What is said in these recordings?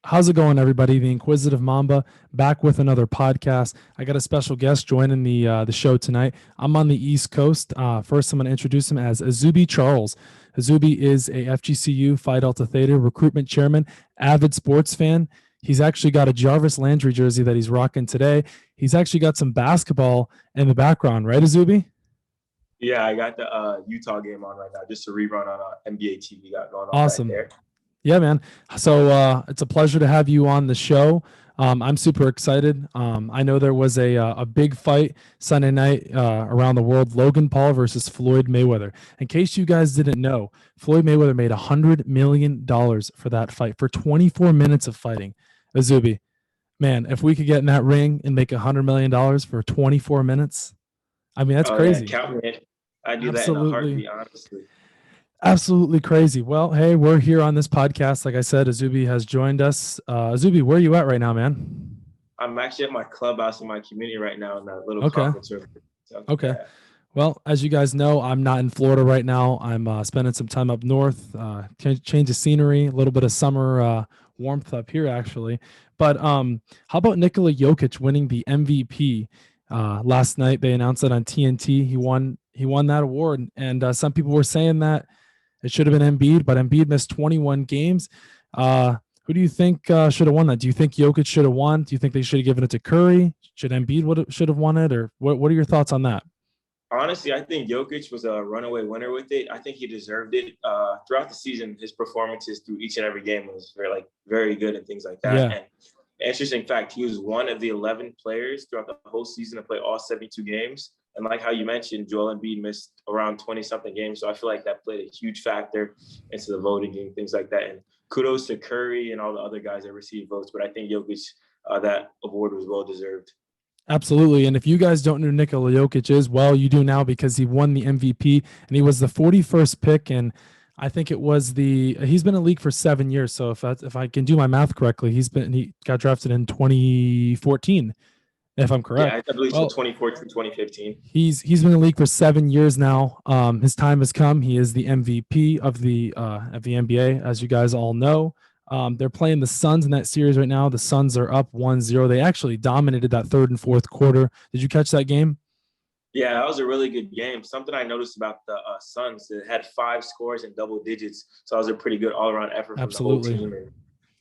How's it going, everybody? The Inquisitive Mamba back with another podcast. I got a special guest joining the show tonight. I'm on the East Coast. First, I'm going to introduce him as Izubee Charles. Izubee is a FGCU Phi Delta Theta recruitment chairman, avid sports fan. He's actually got a Jarvis Landry jersey that he's rocking today. He's actually got some basketball in the background, right, Izubee? Yeah, I got the Utah game on right now, just a rerun on NBA TV got going on back Awesome. there. Yeah, man. So it's a pleasure to have you on the show. I'm super excited. I know there was a big fight Sunday night around the world, Logan Paul versus Floyd Mayweather. In case you guys didn't know, Floyd Mayweather made $100 million for that fight, for 24 minutes of fighting. Izubee, man, if we could get in that ring and make $100 million for 24 minutes, I mean, that's crazy. Yeah, count me in. I do that in a heartbeat, honestly. Absolutely crazy. Well, hey, we're here on this podcast. Like I said, Izubee has joined us. Izubee, where are you at right now, man? I'm actually at my clubhouse in my community right now in that little conference room. So, okay. Yeah. Well, as you guys know, I'm not in Florida right now. I'm spending some time up north, change of scenery, a little bit of summer warmth up here, actually. But how about Nikola Jokic winning the MVP? Last night, they announced it on TNT. He won that award. And some people were saying that it should have been Embiid, but Embiid missed 21 games. Who do you think should have won that? Do you think Jokic should have won? Do you think they should have given it to Curry? Should Embiid should have won it? Or what are your thoughts on that? Honestly, I think Jokic was a runaway winner with it. I think he deserved it. Throughout the season, his performances through each and every game was very good and things like that. Yeah. And interesting fact, he was one of the 11 players throughout the whole season to play all 72 games. And like how you mentioned, Joel Embiid missed around 20-something games. So I feel like that played a huge factor into the voting and things like that. And kudos to Curry and all the other guys that received votes. But I think Jokic, that award was well-deserved. Absolutely. And if you guys don't know who Nikola Jokic is, well, you do now because he won the MVP and he was the 41st pick. And I think it was he's been in the league for 7 years. So if I can do my math correctly, he got drafted in 2014. If I'm correct. Yeah, I believe so. 2014, 2015. He's been in the league for 7 years now. His time has come. He is the MVP of the NBA, as you guys all know. They're playing the Suns in that series right now. The Suns are up 1-0. They actually dominated that third and fourth quarter. Did you catch that game? Yeah, that was a really good game. Something I noticed about the Suns, it had 5 scores in double digits. So that was a pretty good all-around effort from the whole team. And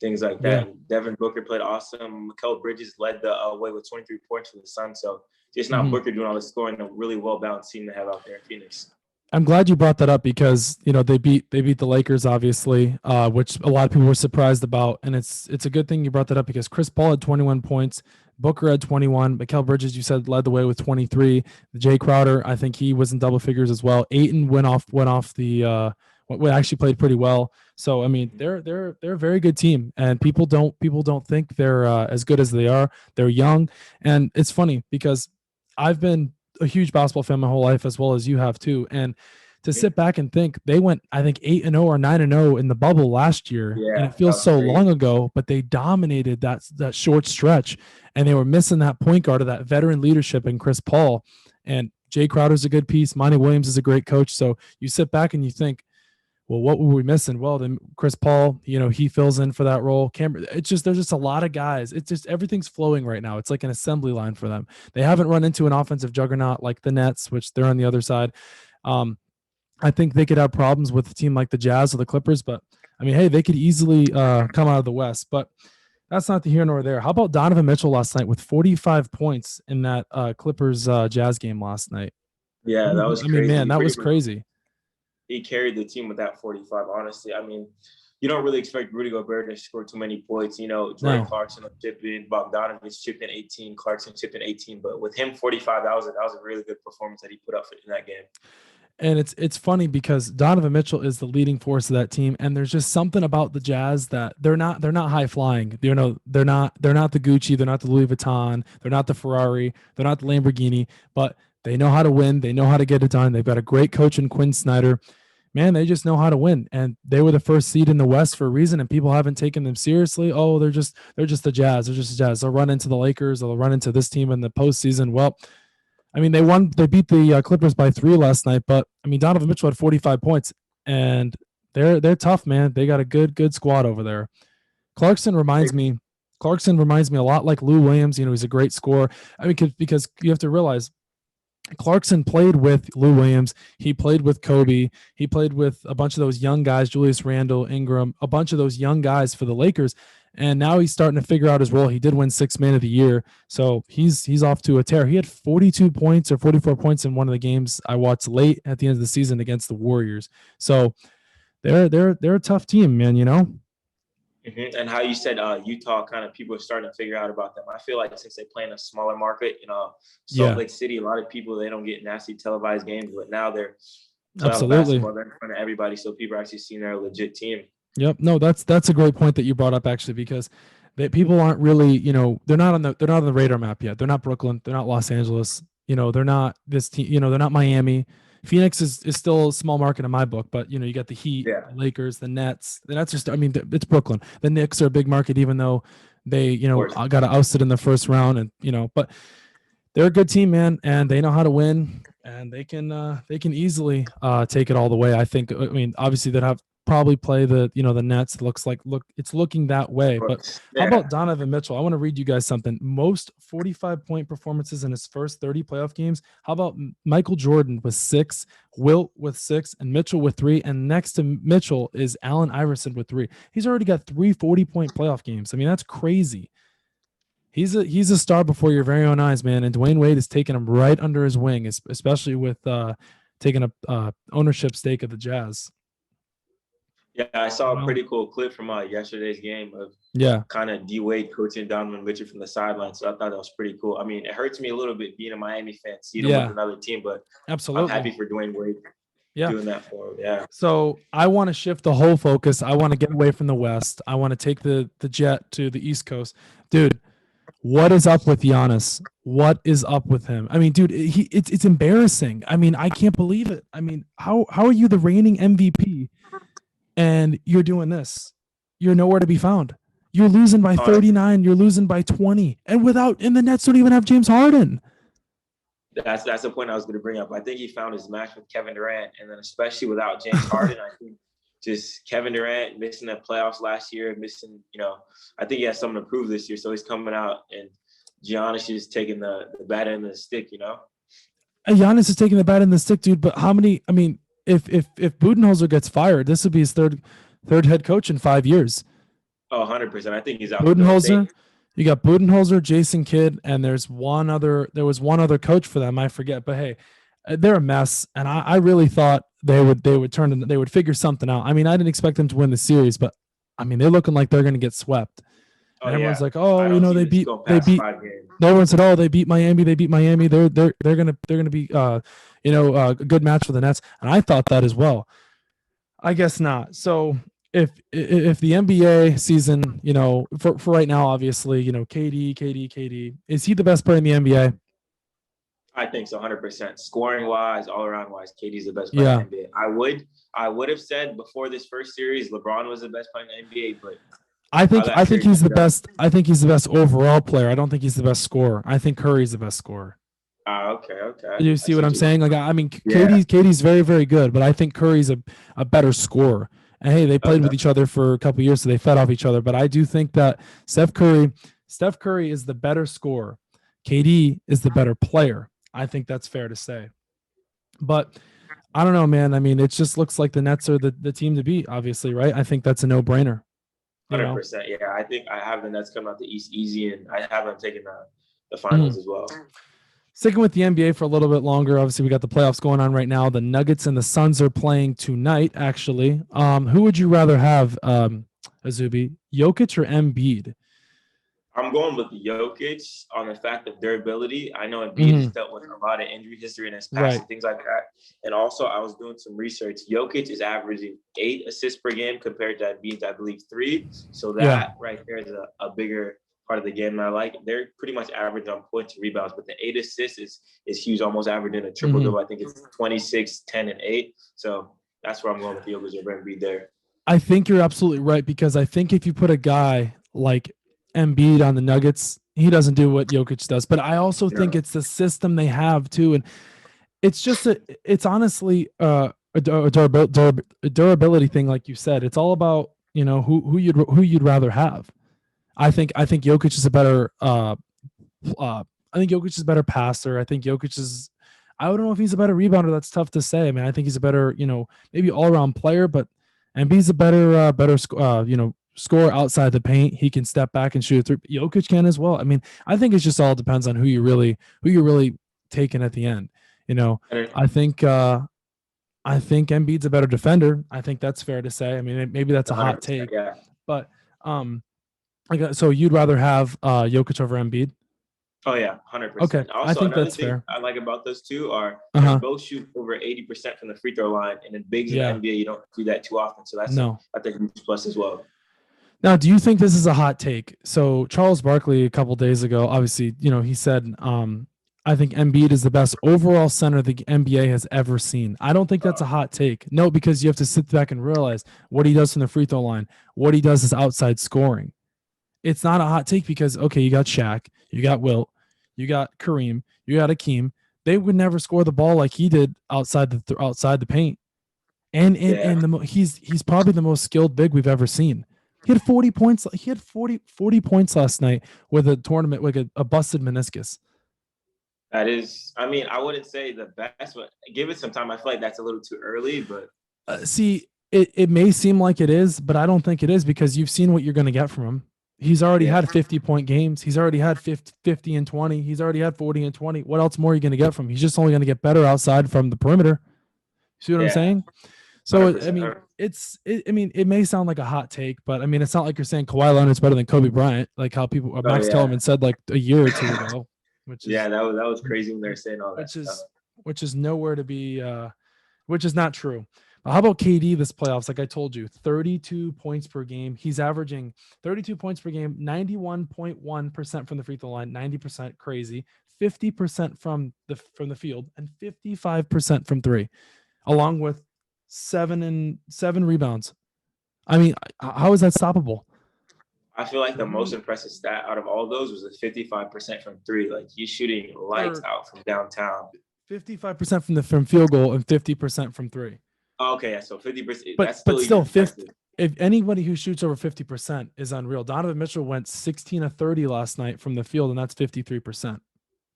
things like that. Yeah. Devin Booker played awesome. Mikal Bridges led the way with 23 points for the Suns. So just not Booker doing all the scoring, a really well-balanced team to have out there in Phoenix. I'm glad you brought that up because, they beat the Lakers, obviously, which a lot of people were surprised about. And it's a good thing you brought that up because Chris Paul had 21 points. Booker had 21. Mikal Bridges, you said, led the way with 23. Jay Crowder, I think he was in double figures as well. Ayton went off the actually played pretty well. So I mean, they're a very good team, and people don't think they're as good as they are. They're young, and it's funny because I've been a huge basketball fan my whole life, as well as you have too. And to sit back and think they went, I think 8-0 or 9-0 in the bubble last year, and it feels so long ago, but they dominated that short stretch, and they were missing that point guard of that veteran leadership in Chris Paul. And Jay Crowder's a good piece. Monty Williams is a great coach. So you sit back and you think, well, what were we missing? Well, then Chris Paul, he fills in for that role. There's just a lot of guys. It's just everything's flowing right now. It's like an assembly line for them. They haven't run into an offensive juggernaut like the Nets, which they're on the other side. I think they could have problems with a team like the Jazz or the Clippers, but I mean, hey, they could easily come out of the West. But that's not the here nor there. How about Donovan Mitchell last night with 45 points in that Clippers Jazz game last night? Yeah, that was crazy. I mean, man, that was crazy. He carried the team with that 45, honestly. I mean, you don't really expect Rudy Gobert to score too many points. Jordan Clarkson chipped in, Bogdanovic chipped in 18, Clarkson chipped in 18. But with him 45, that was a really good performance that he put up in that game. And it's funny because Donovan Mitchell is the leading force of that team, and there's just something about the Jazz that they're not high flying. They're not the Gucci, they're not the Louis Vuitton, they're not the Ferrari, they're not the Lamborghini, but they know how to win. They know how to get it done. They've got a great coach in Quinn Snyder. Man, they just know how to win. And they were the first seed in the West for a reason, and people haven't taken them seriously. Oh, they're just the Jazz. They're just the Jazz. They'll run into the Lakers. They'll run into this team in the postseason. Well, I mean, they beat the Clippers by 3 last night, but I mean, Donovan Mitchell had 45 points, and they're tough, man. They got a good squad over there. Clarkson reminds me. Clarkson reminds me a lot like Lou Williams. He's a great scorer. I mean, because you have to realize Clarkson played with Lou Williams. He played with Kobe. He played with a bunch of those young guys, Julius Randle, Ingram, a bunch of those young guys for the Lakers. And now he's starting to figure out his role. He did win Sixth Man of the Year, so he's off to a tear. He had 42 points or 44 points in one of the games I watched late at the end of the season against the Warriors. So they're a tough team, man. Mm-hmm. And how you said Utah, kind of people are starting to figure out about them. I feel like since they play in a smaller market, Salt Lake City, a lot of people, they don't get nasty televised games, but now they're absolutely they're in front of everybody, so people are actually seeing they're a legit team. Yep. No, that's a great point that you brought up actually, because people aren't really, they're not on the radar map yet. They're not Brooklyn. They're not Los Angeles. They're not this team. They're not Miami. Phoenix is still a small market in my book, but you got the Heat, the Lakers, the Nets. The Nets are it's Brooklyn. The Knicks are a big market, even though they got ousted in the first round, and but they're a good team, man, and they know how to win, and they can easily take it all the way. I think. I mean, obviously they'd have probably play the Nets. It's looking that way. But how about Donovan Mitchell? I want to read you guys something. Most 45-point performances in his first 30 playoff games. How about Michael Jordan with 6, Wilt with 6, and Mitchell with 3, and next to Mitchell is Allen Iverson with 3. He's already got 3 40-point playoff games. I mean, that's crazy. He's a star before your very own eyes, man, and Dwayne Wade is taking him right under his wing, especially with taking a ownership stake of the Jazz. Yeah, I saw a pretty cool clip from yesterday's game of kind of D Wade coaching Donovan Mitchell from the sideline. So I thought that was pretty cool. I mean, it hurts me a little bit being a Miami fan, seeing him with another team, but absolutely, I'm happy for Dwayne Wade doing that for him. Yeah. So I want to shift the whole focus. I want to get away from the West. I want to take the jet to the East Coast, dude. What is up with Giannis? What is up with him? I mean, dude, it's embarrassing. I mean, I can't believe it. I mean, how are you the reigning MVP? And you're doing this. You're nowhere to be found. You're losing by 39. You're losing by 20. And the Nets don't even have James Harden. That's the point I was going to bring up. I think he found his match with Kevin Durant. And then especially without James Harden, I think just Kevin Durant missing the playoffs last year, I think he has something to prove this year. So he's coming out, and Giannis is taking the bad end of the stick, Giannis is taking the bad end of the stick, dude. But how many, I mean, if Budenholzer gets fired, this would be his third head coach in 5 years. Oh, 100%. I think he's out. Budenholzer, you got Budenholzer, Jason Kidd, and there was one other coach for them. I forget, but hey, they're a mess. And I really thought they would figure something out. I mean, I didn't expect them to win the series, but I mean, they're looking like they're going to get swept. And everyone's like, oh, they beat. Everyone said, oh, they beat Miami. They're gonna be a good match for the Nets, and I thought that as well. I guess not. So if the NBA season, for right now, obviously, KD, is he the best player in the NBA? I think so, 100%. Scoring wise, all around wise, KD's the best player in the NBA. I would have said before this first series, LeBron was the best player in the NBA, but I think he's the best. I think he's the best overall player. I don't think he's the best scorer. I think Curry's the best scorer. Okay. You see what I'm saying? Like, I mean, KD's very, very good, but I think Curry's a better scorer. And hey, they played with each other for a couple of years, so they fed off each other. But I do think that Steph Curry is the better scorer. KD is the better player. I think that's fair to say. But I don't know, man. I mean, it just looks like the Nets are the team to beat, obviously, right? I think that's a no-brainer. 100%. Yeah, I think I have the Nets coming out the East easy, and I have them taking the finals as well. Sticking with the NBA for a little bit longer, obviously we got the playoffs going on right now. The Nuggets and the Suns are playing tonight, actually. Who would you rather have, Izubee, Jokic or Embiid? I'm going with Jokic on the fact of durability. I know Embiid has dealt with a lot of injury history in his past and things like that. And also, I was doing some research. Jokic is averaging 8 assists per game compared to Embiid, I believe, 3. So that right there is a bigger part of the game that I like. They're pretty much average on points and rebounds, but the 8 assists is huge, almost averaging a triple-double. I think it's 26, 10, and 8. So that's where I'm going with Jokic over Embiid there. I think you're absolutely right, because I think if you put a guy like Embiid on the Nuggets, he doesn't do what Jokic does. But I also think it's the system they have too, and it's honestly a durability thing, like you said. It's all about who you'd rather have. I think Jokic is a better I think Jokic is a better passer. I think Jokic is I don't know if he's a better rebounder. That's tough to say. I mean, I think he's a better, maybe all-around player, but Embiid's a better scorer outside the paint. He can step back and shoot a three. Jokic can as well. I mean, I think it just all depends on who you're really taking at the end. I think Embiid's a better defender. I think that's fair to say. I mean, maybe that's a hot take, yeah. but so you'd rather have Jokic over Embiid? Oh yeah, 100%. Okay, Also, I think another that's thing fair. I like about those two are they both shoot over 80% from the free throw line, and in bigs in the NBA, you don't do that too often. So that's I think a huge plus as well. Now, do you think this is a hot take? So Charles Barkley a couple days ago, obviously, he said, I think Embiid is the best overall center the NBA has ever seen. I don't think that's a hot take. No, because you have to sit back and realize what he does from the free throw line, what he does is outside scoring. It's not a hot take because, okay, you got Shaq, you got Wilt, you got Kareem, you got Akeem. They would never score the ball like he did outside the paint. And he's probably the most skilled big we've ever seen. He had 40 points. He had 40 points last night with a tournament with a busted meniscus. That is, I mean, I wouldn't say the best, but give it some time. I feel like that's a little too early, but see, it may seem like it is, but I don't think it is because you've seen what you're going to get from him. He's already had 50-point games. He's already had 50 and 20. He's already had 40 and 20. What else more are you going to get from him? He's just only going to get better outside from the perimeter. See what I'm saying? So, 100%. I mean, it may sound like a hot take, but I mean, it's not like you're saying Kawhi Leonard's better than Kobe Bryant, like how Max Kellerman said like a year or two ago. Which is, that was crazy when they're saying all that. Which is nowhere to be, which is not true. How about KD this playoffs? Like I told you, 32 points per game. He's averaging 32 points per game, 91.1% from the free throw line, 90% crazy, 50% from the field, and 55% from three, along with seven rebounds. I mean, how is that stoppable? I feel like the most impressive stat out of all those was a 55% from three. Like he's shooting lights out from downtown. 55% from field goal and 50% from three. Okay, yeah, so 50%. But still, 50. If anybody who shoots over 50% is unreal. Donovan Mitchell went 16 of 30 last night from the field, and that's 53%.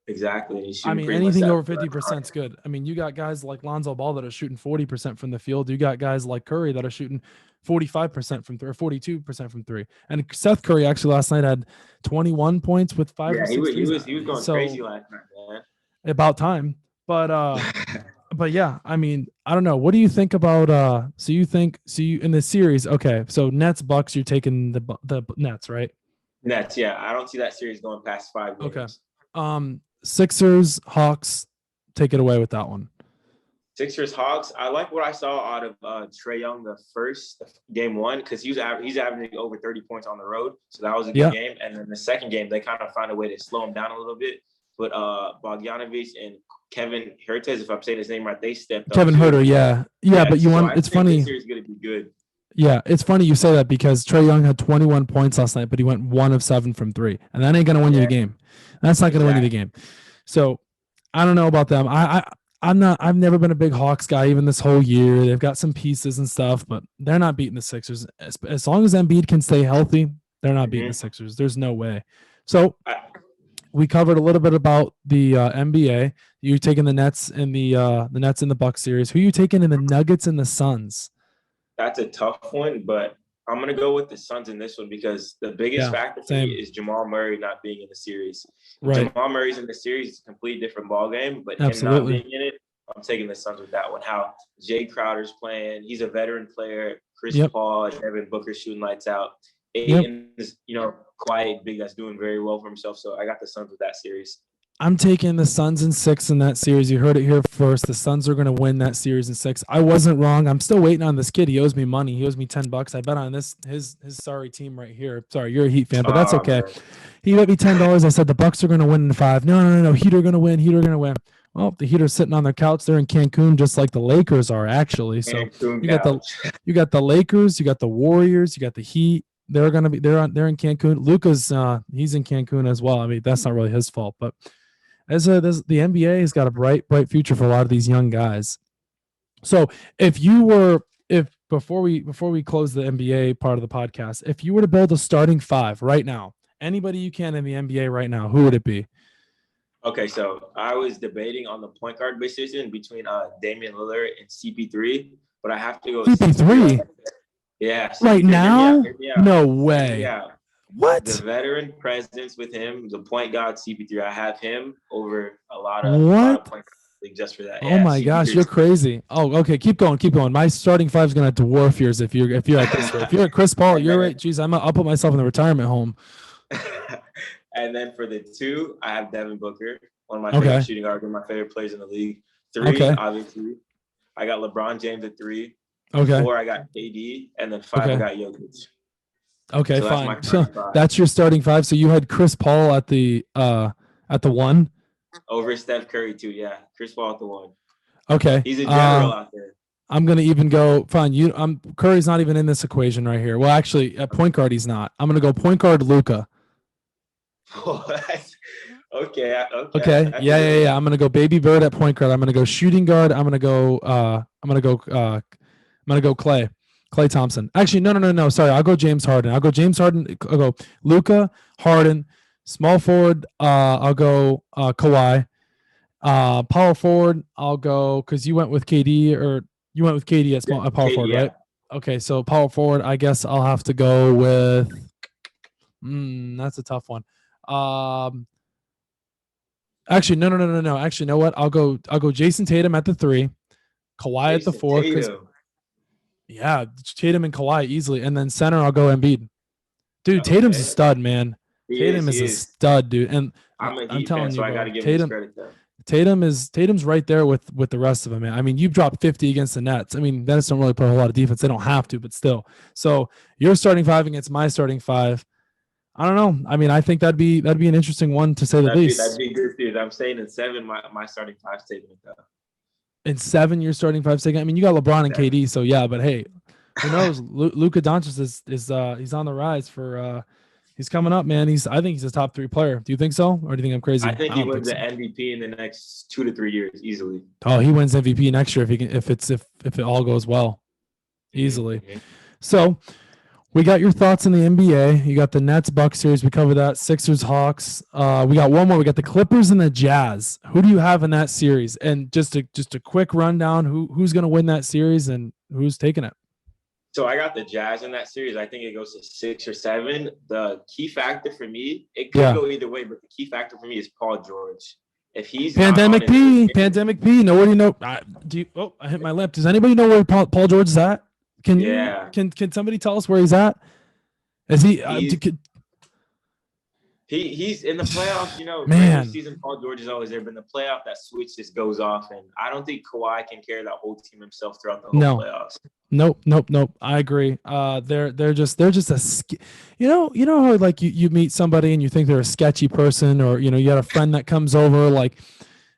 Exactly. I mean, anything over 50% is good. I mean, you got guys like Lonzo Ball that are shooting 40% from the field. You got guys like Curry that are shooting 45% from three or 42% from three. And Seth Curry actually last night had 21 points with 5 or 6 he was going crazy last night, man. About time. But yeah, I mean, I don't know. What do you think about so you in the series, okay, so Nets Bucks, you're taking the Nets, right? Nets, yeah. I don't see that series going past 5 games. Okay. Sixers, Hawks, take it away with that one. Sixers, Hawks. I like what I saw out of Trae Young the first game one because he's averaging over 30 points on the road, so that was a good game. And then the second game, they kind of found a way to slow him down a little bit. But Bogdanovic and Kevin Huertas, if I'm saying his name right, they stepped up. Kevin Huerter, yeah. But you want it's funny. This series is going to be good. Yeah, it's funny you say that because Trae Young had 21 points last night, but he went 1 of 7 from three, and that ain't going to win you the game. That's not going to win you the game. So I don't know about them. I've never been a big Hawks guy even this whole year. They've got some pieces and stuff, but they're not beating the Sixers. As long as Embiid can stay healthy, they're not beating the Sixers. There's no way. So we covered a little bit about the NBA. You taking the Nets and the Nets in the Bucks series. Who are you taking in the Nuggets and the Suns? That's a tough one, but I'm going to go with the Suns in this one because the biggest factor for me is Jamal Murray not being in the series. Right. Jamal Murray's in the series. It's a complete different ballgame, but him not being in it, I'm taking the Suns with that one. How Jay Crowder's playing. He's a veteran player. Chris Paul and Devin Booker shooting lights out. Aiden is, quiet big that's doing very well for himself. So I got the Suns with that series. I'm taking the Suns in 6 in that series. You heard it here first. The Suns are going to win that series in 6. I wasn't wrong. I'm still waiting on this kid. He owes me money. He owes me $10. I bet on his sorry team right here. Sorry, you're a Heat fan, but that's okay. Man. He bet me $10. I said the Bucks are going to win in 5. No. Heat are going to win. Well, the Heat are sitting on their couch. They're in Cancun, just like the Lakers are actually. So you got the Lakers, you got the Warriors, you got the Heat. They're in Cancun. Luka's he's in Cancun as well. I mean, that's not really his fault, but the NBA has got a bright future for a lot of these young guys. So if before we close the NBA part of the podcast, if you were to build a starting five right now, anybody you can in the NBA right now, who would it be? Okay, so I was debating on the point guard position between Damian Lillard and CP3, but I have to go with CP3 Yeah, right CP3. now? Hear me out. No Hear me way. out. What? The veteran presence with him, the point guard CP3. I have him over a lot of point guards just for that. Oh my gosh, you're crazy. Oh, okay. Keep going. My starting five is gonna dwarf yours if you're at this rate. If you're at Chris Paul, you're right. Geez, I'll put myself in the retirement home. And then for the 2, I have Devin Booker, one of my favorite shooting guards, one of my favorite players in the league. 3, obviously, I got LeBron James at 3. 4, I got KD, and then 5, I got Jokic. Okay, so fine. So that's your starting 5. So you had Chris Paul at the 1 over Steph Curry too. Yeah, Chris Paul at the 1. Okay, he's a general out there. I'm gonna even go fine. Curry's not even in this equation right here. Well, actually, at point guard he's not. I'm gonna go point guard Luka. Okay. Yeah. I'm gonna go Baby Bird at point guard. I'm gonna go shooting guard. I'm gonna go Klay Thompson. Actually, no. Sorry, I'll go James Harden. I'll go Luka, Harden. Small forward, I'll go Kawhi. Power forward, I'll go because you went with KD at power forward, right? Okay, so power forward, I guess I'll have to go with. That's a tough one. Actually, no. Actually, you know what? I'll go Jason Tatum at the 3, Kawhi at the 4. Yeah, Tatum and Kawhi easily, and then center I'll go Embiid. Dude, Tatum's a stud, man. Tatum is a stud, dude, and I'm telling you, so I gotta give him credit though. Tatum's right there with the rest of them, man. I mean, you dropped 50 against the Nets. I mean, Nets don't really play a whole lot of defense. They don't have to, but still. So your starting 5 against my starting 5. I don't know. I mean, I think that'd be an interesting one to say the least. That'd be good, dude. I'm saying in 7, my starting 5's taking it though. In 7, your starting 5's taking. I mean, you got LeBron and KD, so yeah. But hey, who knows? Luka Doncic is he's on the rise for. He's coming up, man. I think he's a top 3 player. Do you think so, or do you think I'm crazy? I think he wins the MVP in the next 2 to 3 years easily. Oh, he wins MVP next year if it all goes well, easily. Mm-hmm. So, we got your thoughts on the NBA. You got the Nets Bucks series. We covered that. Sixers Hawks. We got one more. We got the Clippers and the Jazz. Who do you have in that series? And just a quick rundown. Who's going to win that series and who's taking it? So I got the Jazz in that series. I think it goes to 6 or 7. The key factor for me, it could go either way, but the key factor for me is Paul George. If he's Pandemic P. Nobody know. I hit my lip. Does anybody know where Paul George is at? Can somebody tell us where he's at? Is he? He's in the playoffs. You know, man. Season Paul George is always there, but in the playoff that switch just goes off, and I don't think Kawhi can carry that whole team himself throughout the whole playoffs. Nope. I agree. They're just you know how like you meet somebody and you think they're a sketchy person, or you had a friend that comes over, like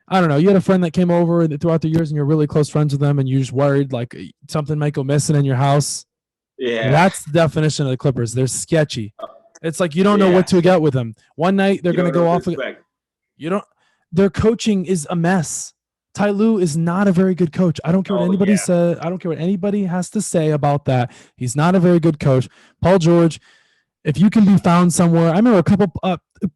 I don't know, you had a friend that came over throughout the years and you're really close friends with them and you're just worried like something might go missing in your house. Yeah, that's the definition of the Clippers. They're sketchy. It's like you don't know what to get with them. One night they're going to go off. Their coaching is a mess. Ty Lue is not a very good coach. I don't care what anybody says. I don't care what anybody has to say about that. He's not a very good coach. Paul George, if you can be found somewhere. I remember a couple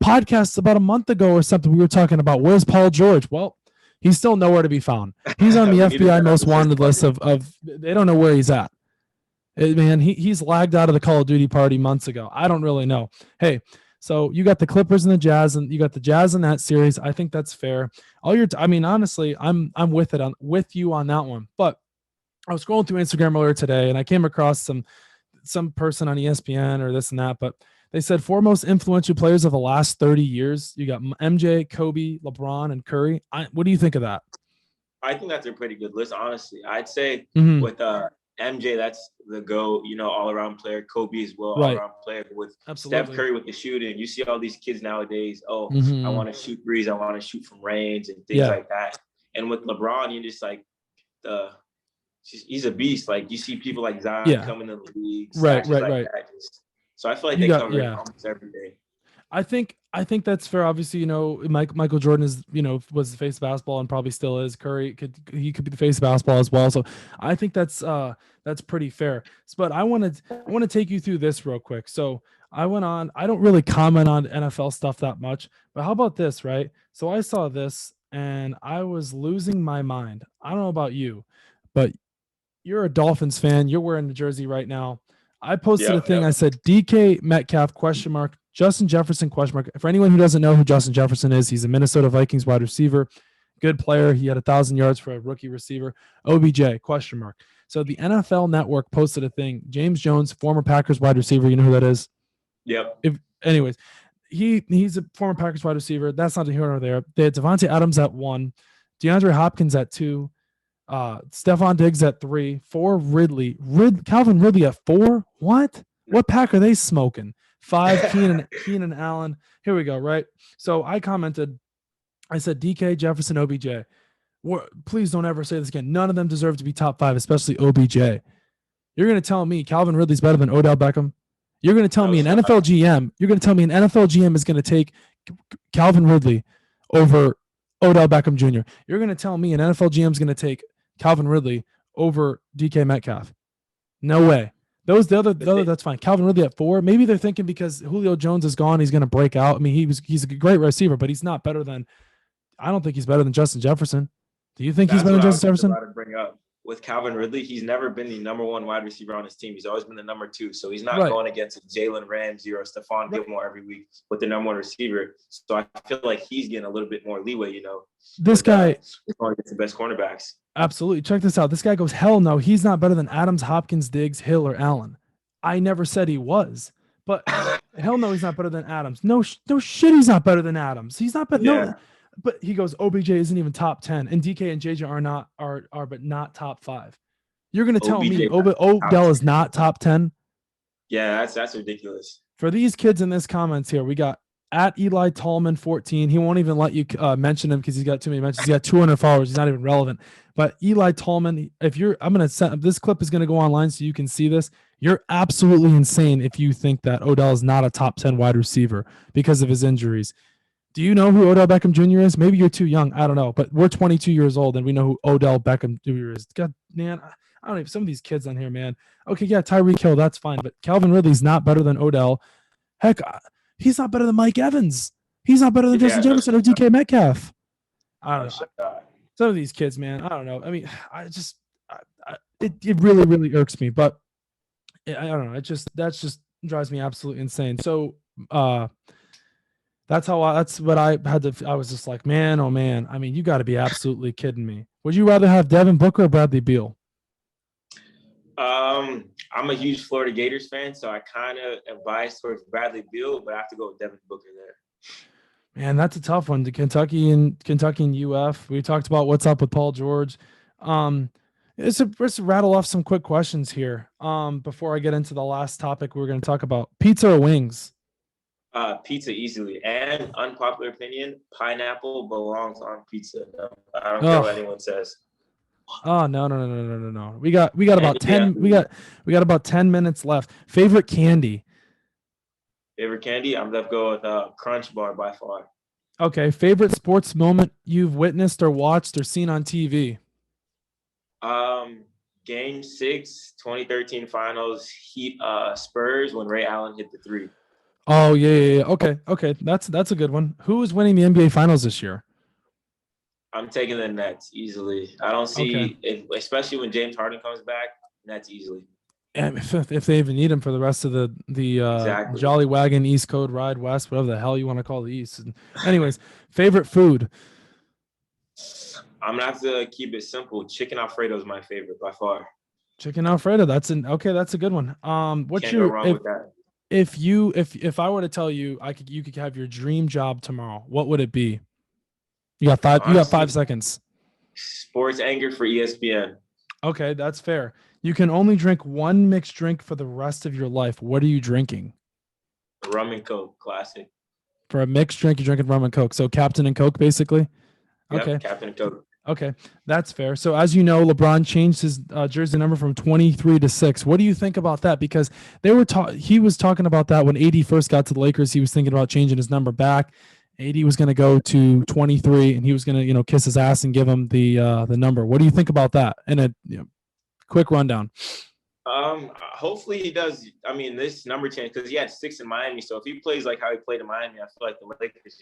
podcasts about a month ago or something. We were talking about where's Paul George. Well, he's still nowhere to be found. He's on the FBI most wanted list of. They don't know where he's at. Man, he's lagged out of the Call of Duty party months ago. I don't really know. Hey, so you got the Clippers and the Jazz, and you got the Jazz in that series. I think that's fair. Honestly, I'm with you on that one. But I was scrolling through Instagram earlier today, and I came across some person on ESPN or this and that, but they said 4 most influential players of the last 30 years. You got MJ, Kobe, LeBron, and Curry. What do you think of that? I think that's a pretty good list, honestly. I'd say with MJ, that's the GOAT, all-around player. Kobe as well, all-around player. With Steph Curry with the shooting, you see all these kids nowadays, I want to shoot threes, I want to shoot from range and things like that. And with LeBron, you're just like, he's a beast. Like, you see people like Zion coming in the league. Right. So I feel like they cover almost every day. I think that's fair. Obviously, Michael Jordan is, was the face of basketball and probably still is. Curry could be the face of basketball as well. So I think that's pretty fair. But I want to take you through this real quick. So I went on. I don't really comment on NFL stuff that much, but how about this, right? So I saw this and I was losing my mind. I don't know about you, but you're a Dolphins fan. You're wearing the jersey right now. I posted a Yep, thing. yep. I said DK Metcalf question mark, Justin Jefferson question mark. For anyone who doesn't know who Justin Jefferson is, he's a Minnesota Vikings wide receiver, good player. He had 1,000 yards for a rookie receiver. OBJ question mark. So the NFL Network posted a thing. James Jones, former Packers wide receiver. You know who that is? Yep. Anyways, he's a former Packers wide receiver. That's not here nor there. They had Devontae Adams at 1, DeAndre Hopkins at 2. Stephon Diggs at 3, 4 Calvin Ridley at 4. What pack are they smoking? 5 Keenan Allen. Here we go, right? So I commented, I said DK, Jefferson, OBJ. Please don't ever say this again. None of them deserve to be top 5, especially OBJ. You're going to tell me Calvin Ridley's better than Odell Beckham? You're going to tell me an NFL GM is going to take Calvin Ridley over Odell Beckham Jr. You're going to tell me an NFL GM is going to take Calvin Ridley over DK Metcalf? No way. That's fine. Calvin Ridley at 4. Maybe they're thinking because Julio Jones is gone, he's going to break out. I mean, he's a great receiver, but he's not better than. I don't think he's better than Justin Jefferson. Do you think he's better than Justin Jefferson? About to bring up with Calvin Ridley, he's never been the number 1 wide receiver on his team. He's always been the number 2. So he's not going against Jalen Ramsey or Stephon Gilmore every week with the number 1 receiver. So I feel like he's getting a little bit more leeway. This guy going against the best cornerbacks. Absolutely. Check this out. This guy goes, hell no, he's not better than Adams, Hopkins, Diggs, Hill, or Allen. I never said he was, but hell no, he's not better than Adams. No shit, he's not better than Adams. He's not better. Yeah. No, but he goes, OBJ isn't even top 10, and DK and JJ are but not top 5. You're gonna tell me Odell is not top 10? Yeah, that's ridiculous. For these kids in this comments here, we got at Eli Tallman 14. He won't even let you mention him because he's got too many mentions. He's got 200 followers. He's not even relevant. But Eli Tallman, I'm gonna send this clip is gonna go online so you can see this. You're absolutely insane if you think that Odell is not a top 10 wide receiver because of his injuries. Do you know who Odell Beckham Jr. is? Maybe you're too young. I don't know. But we're 22 years old and we know who Odell Beckham Jr. is. God, man, I don't even. Some of these kids on here, man. Okay, yeah, Tyreek Hill, that's fine. But Calvin Ridley's not better than Odell. Heck, he's not better than Mike Evans. He's not better than Justin Jefferson or DK Metcalf. I don't know. Some of these kids, man, I don't know. I mean, it really, really irks me. But I don't know. That just drives me absolutely insane. So that's what I had to. I was just like, man, oh man. I mean, you got to be absolutely kidding me. Would you rather have Devin Booker or Bradley Beal? I'm a huge Florida Gators fan, so I kind of am biased towards Bradley Beal, but I have to go with Devin Booker there. Man, that's a tough one. Kentucky and UF. We talked about what's up with Paul George. Let's rattle off some quick questions here. Before I get into the last topic we're going to talk about, pizza or wings? Pizza easily. And unpopular opinion, pineapple belongs on pizza. No, I don't care what anyone says. Oh no. We got about 10 we got about 10 minutes left. Favorite candy? Favorite candy? I'm gonna go with Crunch Bar by far. Okay. Favorite sports moment you've witnessed or watched or seen on TV? Game 6, 2013 finals, Heat Spurs when Ray Allen hit the 3. Oh yeah. Okay. That's a good one. Who is winning the NBA finals this year? I'm taking the Nets easily. I don't see, especially when James Harden comes back, Nets easily. And if they even need him for the rest of the exactly. Jolly Wagon East Coast Ride West, whatever the hell you want to call the East. Anyways, favorite food? I'm gonna have to keep it simple. Chicken Alfredo is my favorite by far. Chicken Alfredo. That's a good one. What's Can't go wrong with that. If I were to tell you you could have your dream job tomorrow, what would it be? You got 5. Honestly, you got 5 seconds. Sports anchor for ESPN. Okay, that's fair. You can only drink one mixed drink for the rest of your life. What are you drinking? Rum and Coke, classic. For a mixed drink, you're drinking rum and Coke. So Captain and Coke, basically. Yep, okay. Captain and Coke. Okay, that's fair. So as you know, LeBron changed his jersey number from 23 to 6. What do you think about that? Because he was talking about that when AD first got to the Lakers. He was thinking about changing his number back. AD was going to go to 23, and he was going to, kiss his ass and give him the number. What do you think about that? And a quick rundown. Hopefully he does. I mean, this number change because he had 6 in Miami. So if he plays like how he played in Miami, I feel like the Lakers,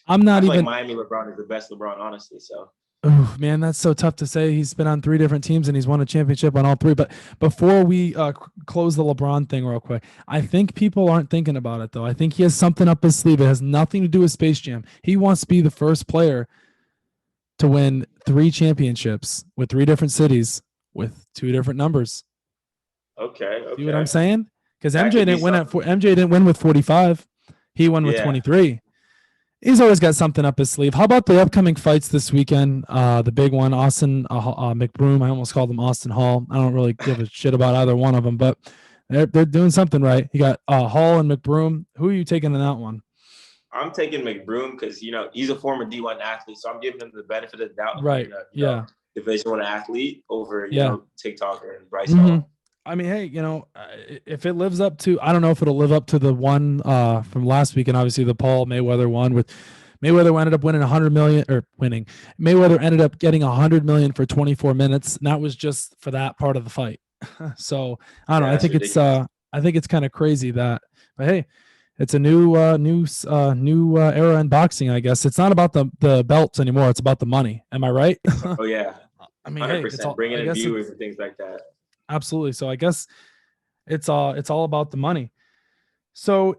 I'm not I feel even. like Miami LeBron is the best LeBron, honestly. So. Oh, man, that's so tough to say. He's been on 3 different teams and he's won a championship on all 3. But before we close the LeBron thing real quick, I think people aren't thinking about it, though. I think he has something up his sleeve. It has nothing to do with Space Jam. He wants to be the first player to win 3 championships with 3 different cities with 2 different numbers. Okay. See what I'm saying? Because MJ didn't win with 45. He won with 23. He's always got something up his sleeve. How about the upcoming fights this weekend? The big one, Austin McBroom. I almost called him Austin Hall. I don't really give a shit about either one of them, but they're doing something right. You got Hall and McBroom. Who are you taking in that one? I'm taking McBroom because he's a former D1 athlete, so I'm giving him the benefit of the doubt. Right. Division I athlete over TikToker and Bryce mm-hmm. Hall. I mean, hey, if it lives up to, I don't know if it'll live up to the one from last week, and obviously the Paul Mayweather one with Mayweather ended up winning 100 million or winning. Mayweather ended up getting 100 million for 24 minutes, and that was just for that part of the fight. So I don't know. I think it's kind of crazy that, but hey, it's a new era in boxing. I guess it's not about the belts anymore. It's about the money. Am I right? Oh yeah. I mean, 100%. Hey, bringing in viewers and things like that. Absolutely. So I guess it's all about the money. So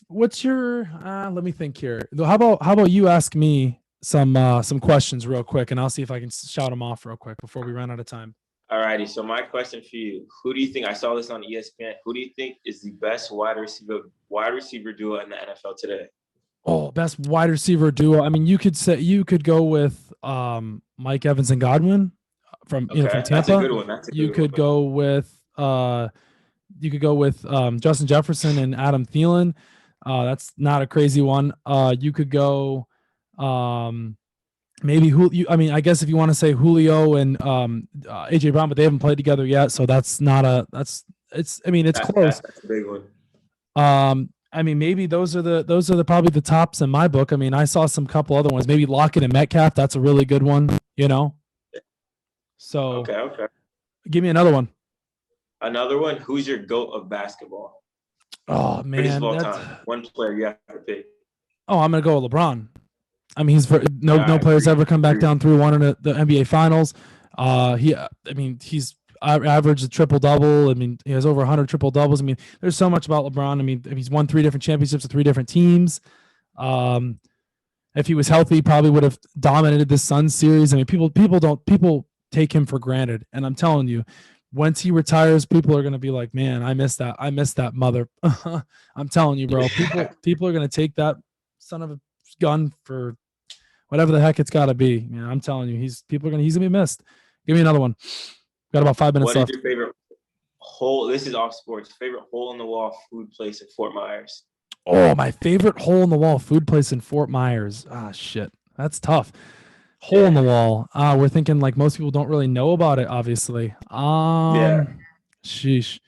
what's your let me think here. How about you ask me some questions real quick, and I'll see if I can shout them off real quick before we run out of time. All righty. So my question for you: who do you think? I saw this on ESPN. Who do you think is the best wide receiver duo in the NFL today? Oh, best wide receiver duo. I mean, you could go with Mike Evans and Godwin from from Tampa. That's a good one. You could go with Justin Jefferson and Adam Thielen. That's not a crazy one. You could go maybe I guess if you want to say Julio and AJ Brown, but they haven't played together yet, so it's close. That's a big one. I mean, maybe those are probably the tops in my book. I mean, I saw some couple other ones. Maybe Lockett and Metcalf. That's a really good one. So okay. Give me another one. Another one. Who's your GOAT of basketball? Oh man, one player you have to pick. Oh, I'm gonna go with LeBron. I mean, no players ever come back down through one in the NBA Finals. He's averaged a triple double. I mean, he has over 100 triple doubles. I mean, there's so much about LeBron. I mean, he's won 3 different championships with 3 different teams. If he was healthy, he probably would have dominated the Suns series. I mean, people take him for granted, and I'm telling you, once he retires, people are gonna be like, "Man, I miss that mother." I'm telling you, bro. People are gonna take that son of a gun for whatever the heck it's got to be. I'm telling you, he's gonna be missed. Give me another one. Got about 5 minutes left. What is your favorite hole? This is off sports. Favorite hole in the wall food place in Fort Myers? Oh, my favorite hole in the wall food place in Fort Myers. Ah, shit, that's tough. Hole in the wall. We're thinking like most people don't really know about it, obviously. Sheesh.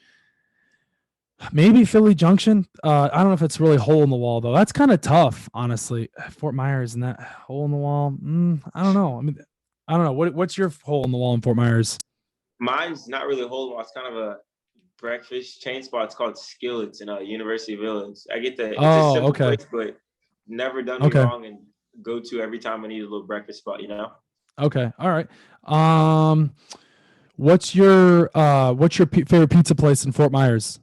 Maybe Philly Junction. I don't know if it's really hole in the wall though. That's kind of tough, honestly. Fort Myers and that hole in the wall. I don't know. I mean, I don't know. What's your hole in the wall in Fort Myers? Mine's not really a hole in the wall. It's kind of a breakfast chain spot. It's called Skillets in University Village. I get that. It's a simple place, but never done me wrong and go to every time I need a little breakfast spot. Okay. All right. What's your favorite pizza place in Fort Myers?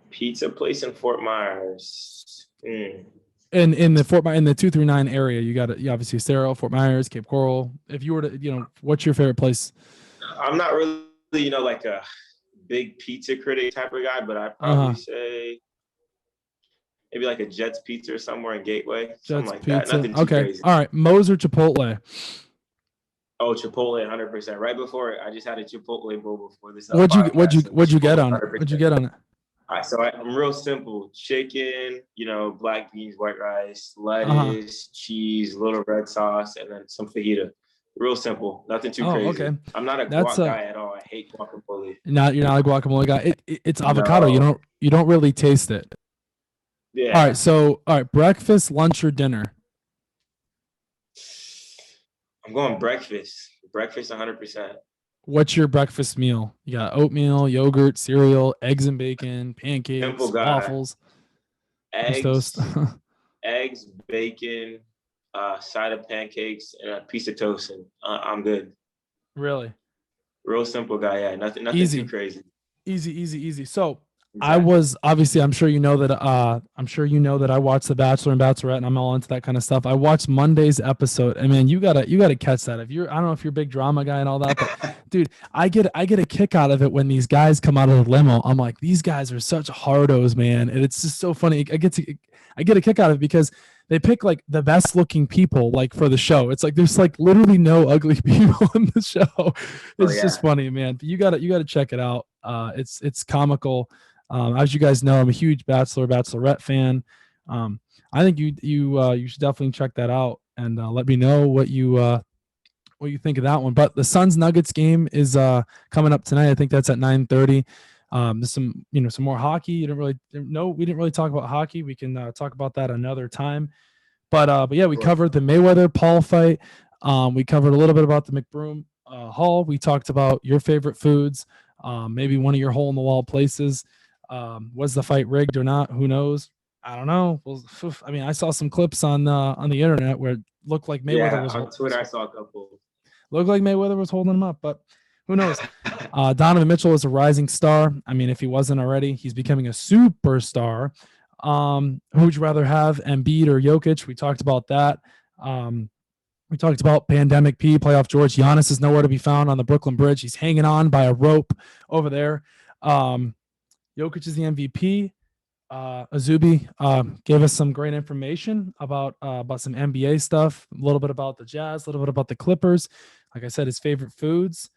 Pizza place in Fort Myers. In the 239 area, you obviously Cerro, Fort Myers, Cape Coral. If you were to, what's your favorite place? I'm not really, like a big pizza critic type of guy, but I'd probably say maybe like a Jets Pizza or somewhere in Gateway. Something like that. Nothing too crazy. All right. Moe's or Chipotle? Oh, Chipotle, 100%. Right before I just had a Chipotle bowl before this. What'd you get on it? What'd you get on it? All right, so I'm real simple. Chicken, black beans, white rice, Uh-huh. lettuce, cheese, little red sauce, and then some fajita. Real simple. Nothing too Oh, crazy. okay. I'm not a That's guac guy at all. I hate guacamole. you're not a guacamole guy. It's avocado. No. You don't really taste it. All right. Yeah. So all right, breakfast, lunch, or dinner. I'm going breakfast. Breakfast 100%. What's your breakfast meal? You got oatmeal, yogurt, cereal, eggs and bacon, Simple pancakes, guy. waffles, French toast. Eggs, eggs, bacon, side of pancakes, and a piece of toast, and I'm good. Really? Real simple guy. Yeah, nothing too Easy. crazy. Easy. So I Exactly. was obviously I'm sure you know that I watched The Bachelor and Bachelorette and I'm all into that kind of stuff. I watched Monday's episode and man, you gotta catch that. If you're I don't know if you're a big drama guy and all that, but dude, I get a kick out of it when these guys come out of the limo. I'm like, these guys are such hardos, man. And it's just so funny. I get a kick out of it because they pick like the best looking people like for the show. It's like there's like literally no ugly people in the show. It's just funny, man. But you gotta check it out. It's comical. As you guys know, I'm a huge Bachelorette fan. I think you should definitely check that out and let me know what you think of that one. But the Suns Nuggets game is coming up tonight. I think that's at 9:30. There's some more hockey. We didn't really talk about hockey. We can talk about that another time. But yeah, we covered the Mayweather Paul fight. We covered a little bit about the McBroom Hall. We talked about your favorite foods. Maybe one of your hole in the wall places. Was the fight rigged or not? Who knows? I don't know. Well, I mean, I saw some clips on the internet where it looked like Mayweather was on Twitter. I saw a couple. Looked like Mayweather was holding him up, but who knows? Donovan Mitchell is a rising star. I mean, if he wasn't already, he's becoming a superstar. Who would you rather have, Embiid or Jokic? We talked about that. We talked about Pandemic P, Playoff George. Giannis is nowhere to be found on the Brooklyn Bridge. He's hanging on by a rope over there. Jokic is the MVP. Izubee gave us some great information about some NBA stuff, a little bit about the Jazz, a little bit about the Clippers. Like I said, his favorite foods.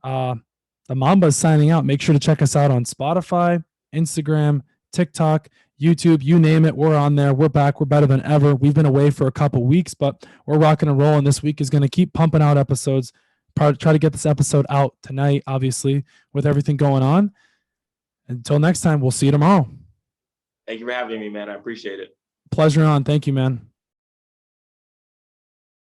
The Mamba is signing out. Make sure to check us out on Spotify, Instagram, TikTok, YouTube, you name it. We're on there. We're back. We're better than ever. We've been away for a couple weeks, but we're rocking and rolling. This week is going to keep pumping out episodes. Try to get this episode out tonight, obviously, with everything going on. Until next time, we'll see you tomorrow. Thank you for having me, man. I appreciate it. Pleasure on. Thank you, man.